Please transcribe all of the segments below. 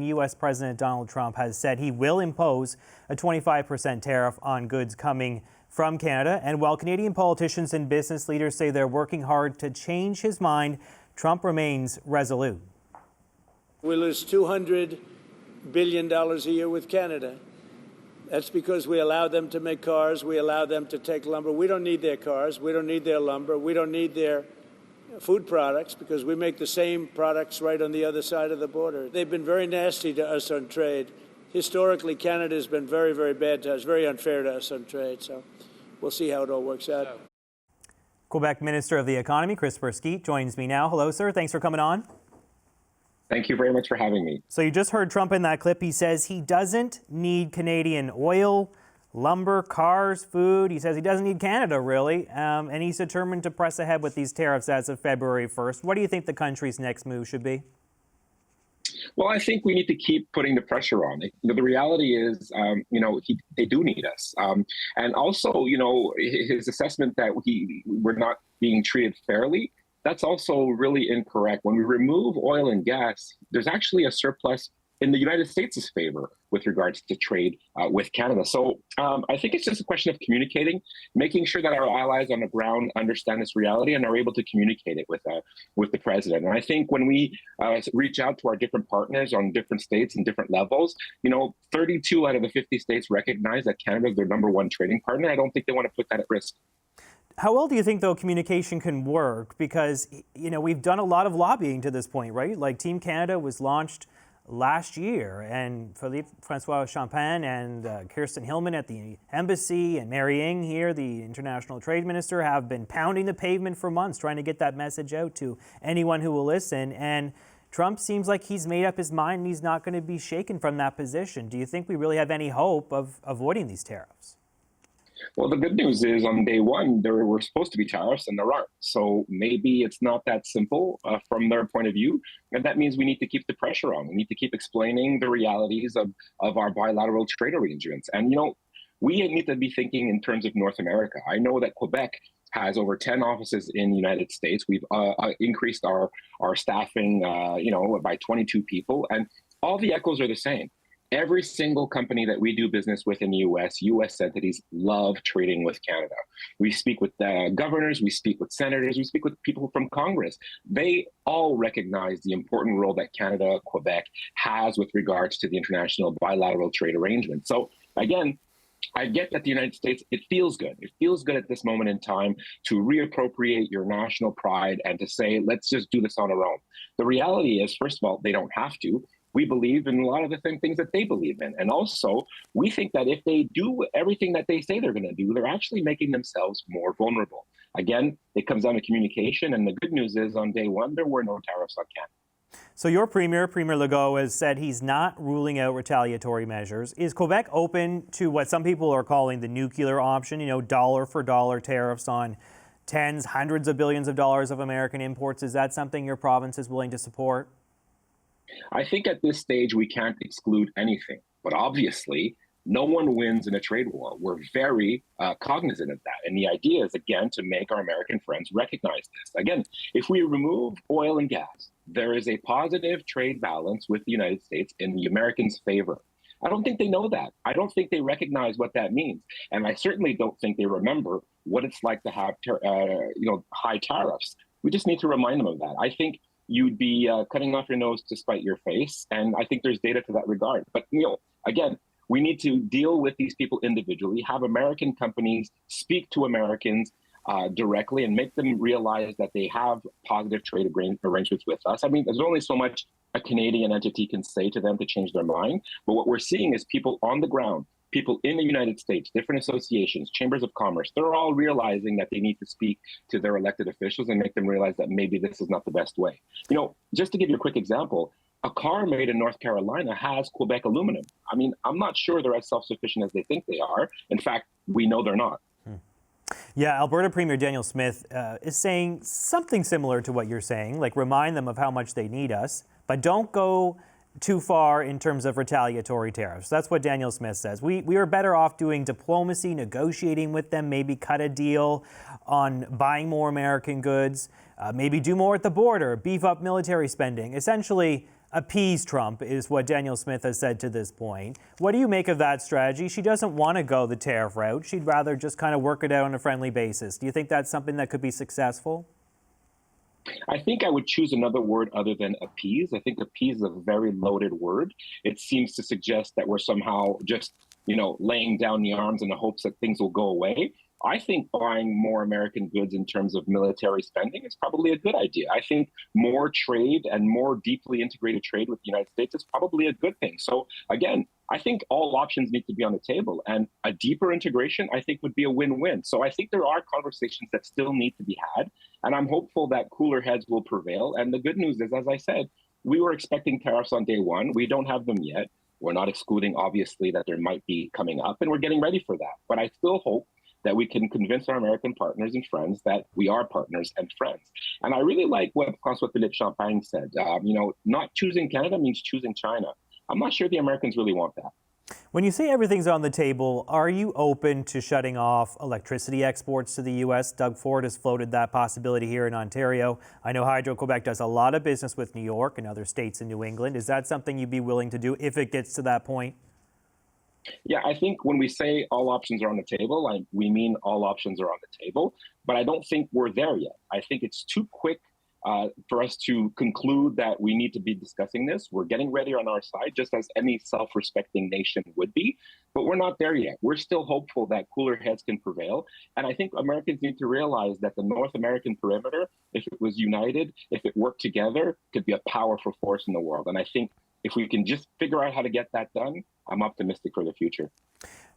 U.S. President Donald Trump has said he will impose a 25% tariff on goods coming from Canada. And while Canadian politicians and business leaders say they're working hard to change his mind, Trump remains resolute. We lose $200 billion a year with Canada. That's because we allow them to make cars. We allow them to take lumber. We don't need their cars. We don't need their lumber. We don't need their food products because we make the same products right on the other side of the border. They've been very nasty to us on trade. Historically, Canada has been very, very bad to us, very unfair to us on trade. So we'll see how it all works out. Quebec Minister of the Economy, Chris Skeet, joins me now. Hello, sir. Thanks for coming on. Thank you very much for having me. So you just heard Trump in that clip. He says he doesn't need Canadian oil, lumber, cars, food. He says he doesn't need Canada, really. And he's determined to press ahead with these tariffs as of February 1st. What do you think the country's next move should be? Well, I think we need to keep putting the pressure on. The reality is, they do need us. And also, his assessment that we're not being treated fairly, that's also really incorrect. When we remove oil and gas, there's actually a surplus in the United States' favor with regards to trade with Canada. So I think it's just a question of communicating, making sure that our allies on the ground understand this reality and are able to communicate it with the president. And I think when we reach out to our different partners on different states and different levels, 32 out of the 50 states recognize that Canada is their #1 trading partner. I don't think they want to put that at risk. How well do you think, though, communication can work? Because, we've done a lot of lobbying to this point, right? Like Team Canada was launched last year, and Philippe Francois Champagne and Kirsten Hillman at the embassy and Mary Ng here, the international trade minister, have been pounding the pavement for months trying to get that message out to anyone who will listen. And Trump seems like he's made up his mind and he's not going to be shaken from that position. Do you think we really have any hope of avoiding these tariffs? Well, the good news is on day one, there were supposed to be tariffs and there aren't. So maybe it's not that simple from their point of view. And that means we need to keep the pressure on. We need to keep explaining the realities of our bilateral trade arrangements. And, we need to be thinking in terms of North America. I know that Quebec has over 10 offices in the United States. We've increased our staffing, by 22 people. And all the echoes are the same. Every single company that we do business with in the U.S. entities love trading with Canada. We speak with governors, we speak with senators, we speak with people from Congress. They all recognize the important role that Canada, Quebec has with regards to the international bilateral trade arrangement. So again, I get that the United States, it feels good. It feels good at this moment in time to reappropriate your national pride and to say, let's just do this on our own. The reality is, first of all, they don't have to. We believe in a lot of the same things that they believe in. And also, we think that if they do everything that they say they're going to do, they're actually making themselves more vulnerable. Again, it comes down to communication. And the good news is on day one, there were no tariffs on Canada. So your Premier Legault, has said he's not ruling out retaliatory measures. Is Quebec open to what some people are calling the nuclear option, dollar for dollar tariffs on tens, hundreds of billions of dollars of American imports? Is that something your province is willing to support? I think at this stage, we can't exclude anything. But obviously, no one wins in a trade war. We're very cognizant of that. And the idea is, again, to make our American friends recognize this. Again, if we remove oil and gas, there is a positive trade balance with the United States in the Americans' favor. I don't think they know that. I don't think they recognize what that means. And I certainly don't think they remember what it's like to have high tariffs. We just need to remind them of that. I think you'd be cutting off your nose to spite your face. And I think there's data to that regard. But, again, we need to deal with these people individually, have American companies speak to Americans directly and make them realize that they have positive trade arrangements with us. I mean, there's only so much a Canadian entity can say to them to change their mind. But what we're seeing is people on the ground, people in the United States, different associations, chambers of commerce, they're all realizing that they need to speak to their elected officials and make them realize that maybe this is not the best way. Just to give you a quick example, a car made in North Carolina has Quebec aluminum. I mean, I'm not sure they're as self-sufficient as they think they are. In fact, we know they're not. Yeah, Alberta Premier Daniel Smith is saying something similar to what you're saying, like remind them of how much they need us, but don't go too far in terms of retaliatory tariffs. That's what Daniel Smith says. We are better off doing diplomacy, negotiating with them, maybe cut a deal on buying more American goods, maybe do more at the border, beef up military spending, essentially appease Trump, is what Danielle Smith has said to this point. What do you make of that strategy? She doesn't want to go the tariff route. She'd rather just kind of work it out on a friendly basis. Do you think that's something that could be successful? I think I would choose another word other than appease. I think appease is a very loaded word. It seems to suggest that we're somehow just, laying down the arms in the hopes that things will go away. I think buying more American goods in terms of military spending is probably a good idea. I think more trade and more deeply integrated trade with the United States is probably a good thing. So again, I think all options need to be on the table, and a deeper integration, I think, would be a win-win. So I think there are conversations that still need to be had, and I'm hopeful that cooler heads will prevail. And the good news is, as I said, we were expecting tariffs on day one. We don't have them yet. We're not excluding, obviously, that there might be coming up, and we're getting ready for that. But I still hope that we can convince our American partners and friends that we are partners and friends. And I really like what François Philippe Champagne said. Not choosing Canada means choosing China. I'm not sure the Americans really want that. When you say everything's on the table, are you open to shutting off electricity exports to the U.S.? Doug Ford has floated that possibility here in Ontario. I know Hydro-Quebec does a lot of business with New York and other states in New England. Is that something you'd be willing to do if it gets to that point? Yeah, I think when we say all options are on the table, we mean all options are on the table. But I don't think we're there yet. I think it's too quick for us to conclude that we need to be discussing this. We're getting ready on our side, just as any self-respecting nation would be. But we're not there yet. We're still hopeful that cooler heads can prevail. And I think Americans need to realize that the North American perimeter, if it was united, if it worked together, could be a powerful force in the world. And I think if we can just figure out how to get that done, I'm optimistic for the future.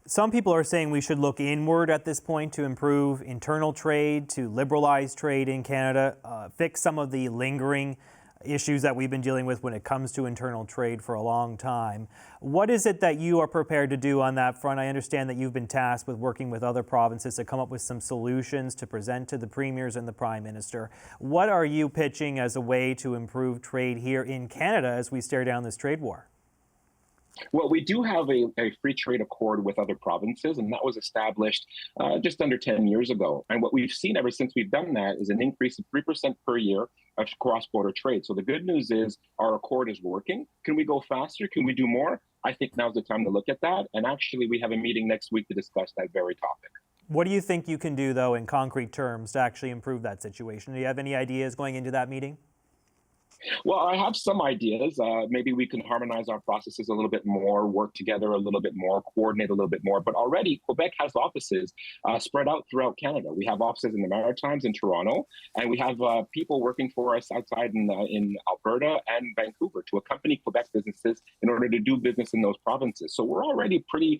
Some people are saying we should look inward at this point to improve internal trade, to liberalize trade in Canada, fix some of the lingering issues that we've been dealing with when it comes to internal trade for a long time. What is it that you are prepared to do on that front? I understand that you've been tasked with working with other provinces to come up with some solutions to present to the premiers and the Prime Minister. What are you pitching as a way to improve trade here in Canada as we stare down this trade war? Well, we do have a free trade accord with other provinces, and that was established just under 10 years ago. And what we've seen ever since we've done that is an increase of 3% per year of cross-border trade. So the good news is our accord is working. Can we go faster? Can we do more? I think now's the time to look at that. And actually, we have a meeting next week to discuss that very topic. What do you think you can do, though, in concrete terms to actually improve that situation? Do you have any ideas going into that meeting? Well, I have some ideas. Maybe we can harmonize our processes a little bit more, work together a little bit more, coordinate a little bit more. But already, Quebec has offices spread out throughout Canada. We have offices in the Maritimes in Toronto, and we have people working for us outside in Alberta and Vancouver to accompany Quebec businesses in order to do business in those provinces. So we're already pretty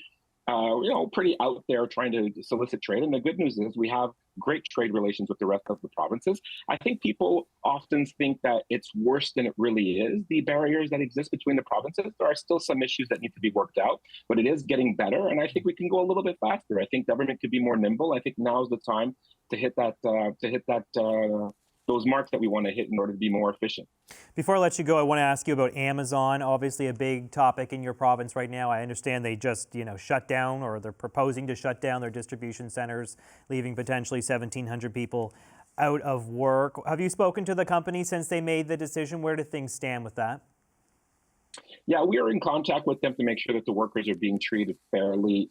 out there trying to solicit trade. And the good news is we have great trade relations with the rest of the provinces. I think people often think that it's worse than it really is, the barriers that exist between the provinces. There are still some issues that need to be worked out, but it is getting better. And I think we can go a little bit faster. I think government could be more nimble. I think now is the time to hit those marks that we want to hit in order to be more efficient. Before I let you go, I want to ask you about Amazon. Obviously a big topic in your province right now. I understand they just, shut down, or they're proposing to shut down their distribution centers, leaving potentially 1,700 people out of work. Have you spoken to the company since they made the decision? Where do things stand with that? Yeah, we are in contact with them to make sure that the workers are being treated fairly,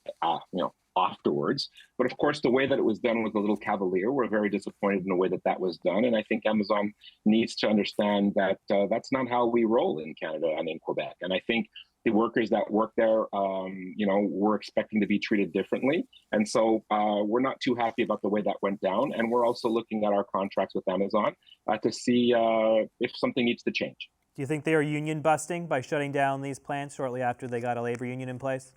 afterwards. But of course, the way that it was done was a little cavalier. We're very disappointed in the way that that was done. And I think Amazon needs to understand that that's not how we roll in Canada and in Quebec. And I think the workers that work there, we're expecting to be treated differently. And so we're not too happy about the way that went down. And we're also looking at our contracts with Amazon to see if something needs to change. Do you think they are union busting by shutting down these plants shortly after they got a labor union in place?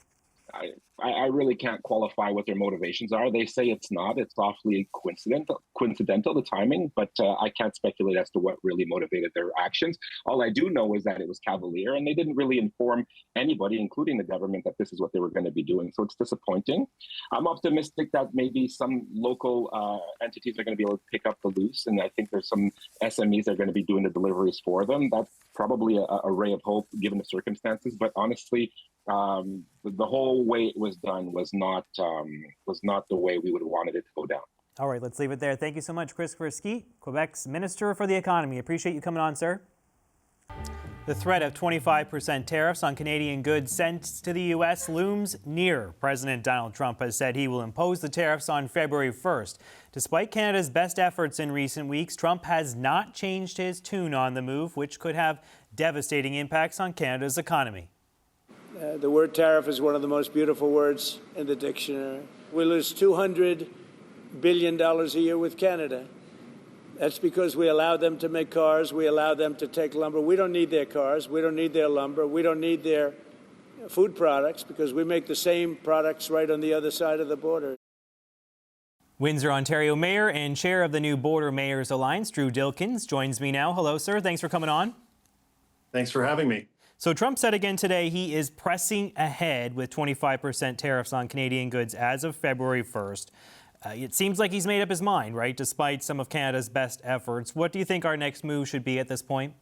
I really can't qualify what their motivations are. They say it's not. It's awfully coincidental, the timing, but I can't speculate as to what really motivated their actions. All I do know is that it was cavalier, and they didn't really inform anybody, including the government, that this is what they were going to be doing. So it's disappointing. I'm optimistic that maybe some local entities are going to be able to pick up the loose, and I think there's some SMEs that are going to be doing the deliveries for them. That's probably a ray of hope given the circumstances, but honestly, the whole way it was done was not the way we would have wanted it to go down. All right, let's leave it there. Thank you so much, Christopher Skeet, Quebec's Minister for the Economy. Appreciate you coming on, sir. The threat of 25% tariffs on Canadian goods sent to the U.S. looms near. President Donald Trump has said he will impose the tariffs on February 1st. Despite Canada's best efforts in recent weeks, Trump has not changed his tune on the move, which could have devastating impacts on Canada's economy. The word tariff is one of the most beautiful words in the dictionary. We lose $200 billion a year with Canada. That's because we allow them to make cars, we allow them to take lumber. We don't need their cars, we don't need their lumber, we don't need their food products because we make the same products right on the other side of the border. Windsor, Ontario Mayor and Chair of the new Border Mayors Alliance, Drew Dilkins, joins me now. Hello, sir. Thanks for coming on. Thanks for having me. So Trump said again today he is pressing ahead with 25% tariffs on Canadian goods as of February 1st. It seems like he's made up his mind, right, despite some of Canada's best efforts. What do you think our next move should be at this point?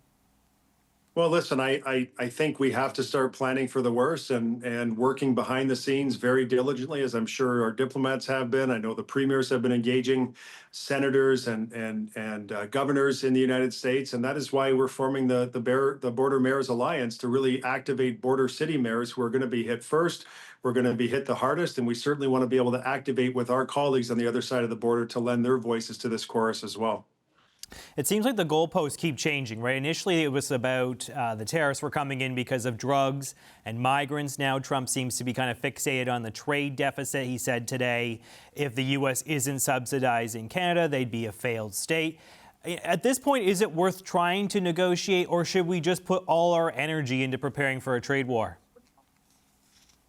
Well, listen, I think we have to start planning for the worst and working behind the scenes very diligently, as I'm sure our diplomats have been. I know the premiers have been engaging senators and governors in the United States, and that is why we're forming the Border Mayors Alliance to really activate border city mayors who are going to be hit first. We're going to be hit the hardest, and we certainly want to be able to activate with our colleagues on the other side of the border to lend their voices to this chorus as well. It seems like the goalposts keep changing, right? Initially, it was about the tariffs were coming in because of drugs and migrants. Now Trump seems to be kind of fixated on the trade deficit. He said today, if the U.S. isn't subsidizing Canada, they'd be a failed state. At this point, is it worth trying to negotiate, or should we just put all our energy into preparing for a trade war?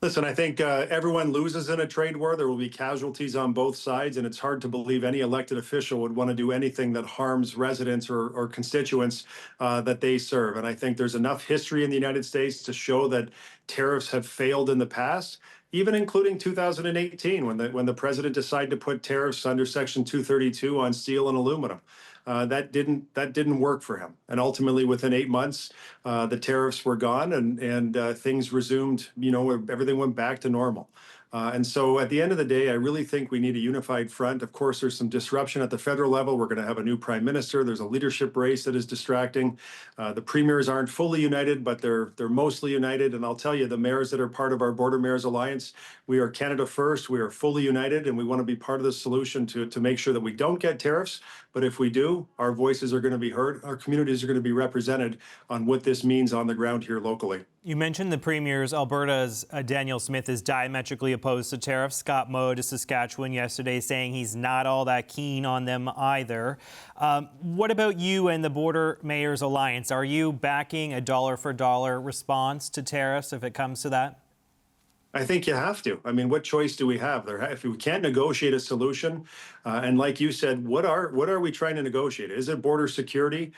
Listen, I think everyone loses in a trade war. There will be casualties on both sides, and it's hard to believe any elected official would want to do anything that harms residents or constituents that they serve. And I think there's enough history in the United States to show that tariffs have failed in the past, even including 2018 when the president decided to put tariffs under Section 232 on steel and aluminum. That didn't work for him, and ultimately, within 8 months, the tariffs were gone, and things resumed. Everything went back to normal. And so, at the end of the day, I really think we need a unified front. Of course, there's some disruption at the federal level. We're going to have a new prime minister. There's a leadership race that is distracting. The premiers aren't fully united, but they're mostly united. And I'll tell you, the mayors that are part of our Border Mayors Alliance, we are Canada first. We are fully united, and we want to be part of the solution to make sure that we don't get tariffs. But if we do, our voices are going to be heard. Our communities are going to be represented on what this means on the ground here locally. You mentioned the premiers. Alberta's Daniel Smith is diametrically opposed to tariffs. Scott Moe to Saskatchewan yesterday saying he's not all that keen on them either. What about you and the Border Mayors Alliance? Are you backing a dollar-for-dollar response to tariffs if it comes to that? I think you have to. I mean, what choice do we have? If we can't negotiate a solution, and like you said, what are we trying to negotiate? Is it border security?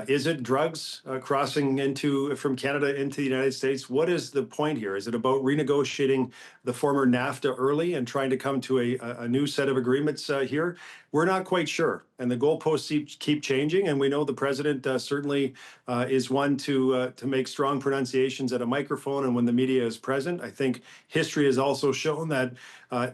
Is it drugs crossing from Canada into the United States? What is the point here? Is it about renegotiating the former NAFTA early and trying to come to a new set of agreements here? We're not quite sure, and the goalposts keep changing. And we know the president certainly is one to make strong pronunciations at a microphone and when the media is present. I think history has also shown that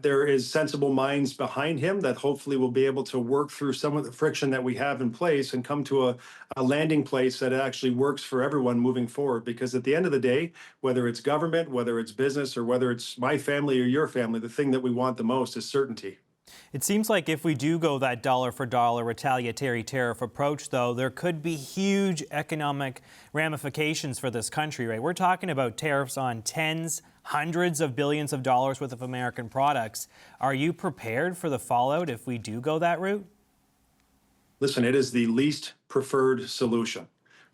there is sensible minds behind him that hopefully will be able to work through some of the friction that we have in place and come to a landing place that actually works for everyone moving forward. Because at the end of the day, whether it's government, whether it's business, or whether it's my family or your family, the thing that we want the most is certainty. It seems like if we do go that dollar-for-dollar retaliatory tariff approach, though, there could be huge economic ramifications for this country, right? We're talking about tariffs on tens, hundreds of billions of dollars worth of American products. Are you prepared for the fallout if we do go that route? Listen, it is the least preferred solution.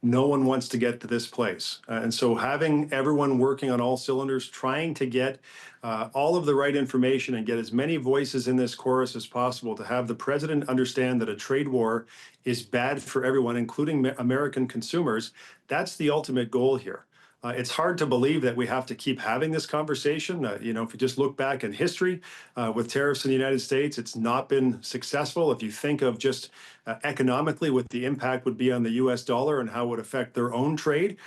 No one wants to get to this place. And so having everyone working on all cylinders, trying to get all of the right information and get as many voices in this chorus as possible to have the president understand that a trade war is bad for everyone, including American consumers, that's the ultimate goal here. It's hard to believe that we have to keep having this conversation. If you just look back in history with tariffs in the United States, it's not been successful. If you think of just economically what the impact would be on the US dollar and how it would affect their own trade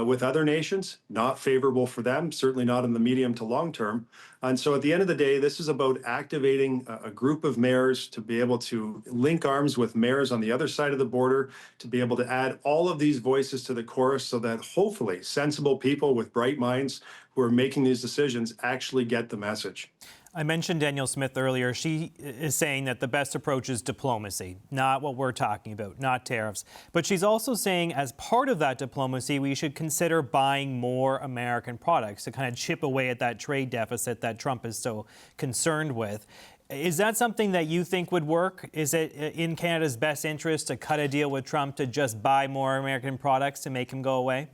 with other nations. Not favorable for them, certainly not in the medium to long term. And so at the end of the day, this is about activating a group of mayors to be able to link arms with mayors on the other side of the border, to be able to add all of these voices to the chorus so that hopefully sensible people with bright minds who are making these decisions actually get the message. I mentioned Danielle Smith earlier. She is saying that the best approach is diplomacy, not what we're talking about, not tariffs. But she's also saying as part of that diplomacy, we should consider buying more American products to kind of chip away at that trade deficit that Trump is so concerned with. Is that something that you think would work? Is it in Canada's best interest to cut a deal with Trump to just buy more American products to make him go away?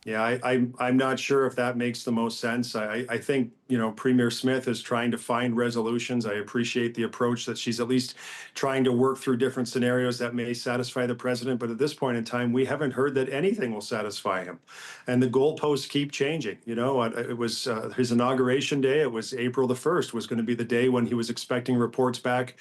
Yeah, I'm not sure if that makes the most sense. I think, Premier Smith is trying to find resolutions. I appreciate the approach that she's at least trying to work through different scenarios that may satisfy the president. But at this point in time, we haven't heard that anything will satisfy him. And the goalposts keep changing. It was his inauguration day. It was April the 1st was going to be the day when he was expecting reports back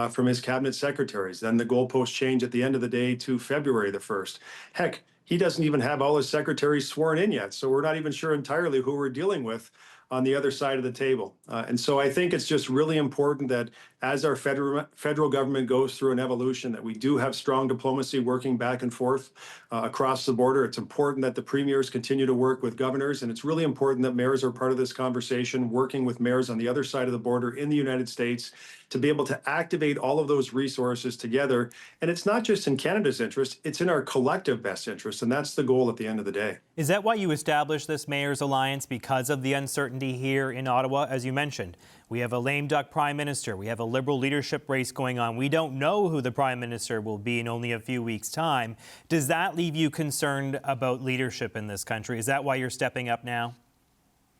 from his cabinet secretaries. Then the goalposts changed at the end of the day to February the 1st. Heck, he doesn't even have all his secretaries sworn in yet, so we're not even sure entirely who we're dealing with on the other side of the table. And so I think it's just really important that as our federal government goes through an evolution, that we do have strong diplomacy working back and forth across the border. It's important that the premiers continue to work with governors, and it's really important that mayors are part of this conversation, working with mayors on the other side of the border in the United States to be able to activate all of those resources together. And it's not just in Canada's interest, it's in our collective best interest, and that's the goal at the end of the day. Is that why you established this Mayor's Alliance, because of the uncertainty here in Ottawa? As you mentioned, we have a lame duck prime minister. We have a Liberal leadership race going on. We don't know who the prime minister will be in only a few weeks' time. Does that leave you concerned about leadership in this country? Is that why you're stepping up now?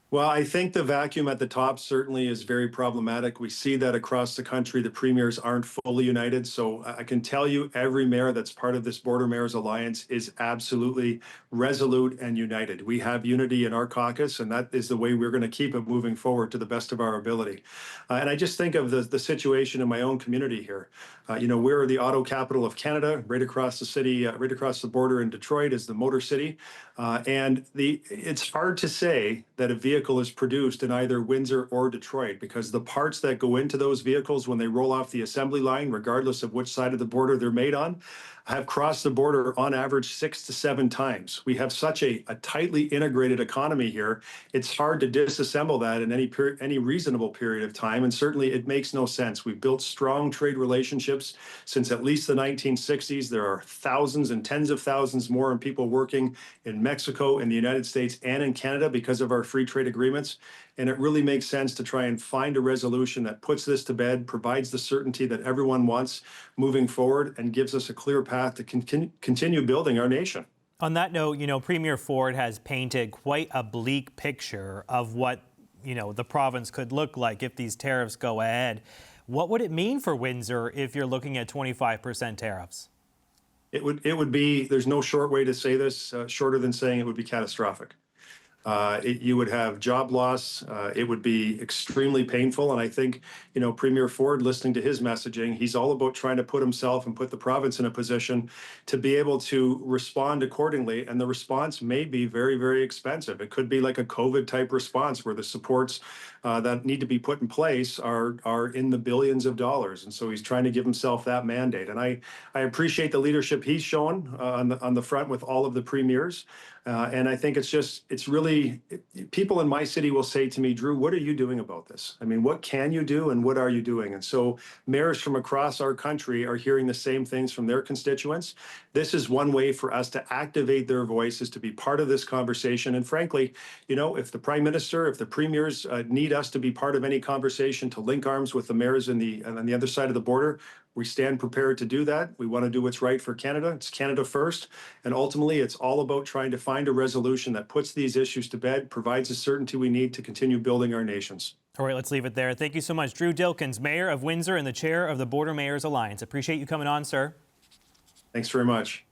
Well, I think the vacuum at the top certainly is very problematic. We see that across the country, the premiers aren't fully united. So I can tell you every mayor that's part of this Border Mayors Alliance is absolutely resolute and united. We have unity in our caucus, and that is the way we're going to keep it moving forward to the best of our ability. And I just think of the situation in my own community here. We're the auto capital of Canada, right across the city, right across the border in Detroit is the Motor City. And it's hard to say that a vehicle is produced in either Windsor or Detroit, because the parts that go into those vehicles when they roll off the assembly line, regardless of which side of the border they're made on, have crossed the border on average 6 to 7 times. We have such a tightly integrated economy here. It's hard to disassemble that in any reasonable period of time, and certainly it makes no sense. We've built strong trade relationships since at least the 1960s. There are thousands and tens of thousands more people working in Mexico, in the United States, and in Canada because of our free trade agreements. And it really makes sense to try and find a resolution that puts this to bed, provides the certainty that everyone wants moving forward, and gives us a clear path to continue building our nation. On that note, Premier Ford has painted quite a bleak picture of what, the province could look like if these tariffs go ahead. What would it mean for Windsor if you're looking at 25% tariffs? It would be, there's no short way to say this, shorter than saying it would be catastrophic. You would have job loss. It would be extremely painful. And I think, Premier Ford, listening to his messaging, he's all about trying to put himself and put the province in a position to be able to respond accordingly. And the response may be very, very expensive. It could be like a COVID type response where the supports that need to be put in place are in the billions of dollars. And so he's trying to give himself that mandate. And I appreciate the leadership he's shown on the front with all of the premiers. And I think it's really, people in my city will say to me, Drew, what are you doing about this? I mean, what can you do and what are you doing? And so mayors from across our country are hearing the same things from their constituents. This is one way for us to activate their voices, to be part of this conversation. And frankly, if the prime minister, if the premiers need us to be part of any conversation to link arms with the mayors on the other side of the border, we stand prepared to do that. We want to do what's right for Canada. It's Canada first. And ultimately, it's all about trying to find a resolution that puts these issues to bed, provides the certainty we need to continue building our nations. All right, let's leave it there. Thank you so much. Drew Dilkens, Mayor of Windsor and the Chair of the Border Mayors Alliance. Appreciate you coming on, sir. Thanks very much.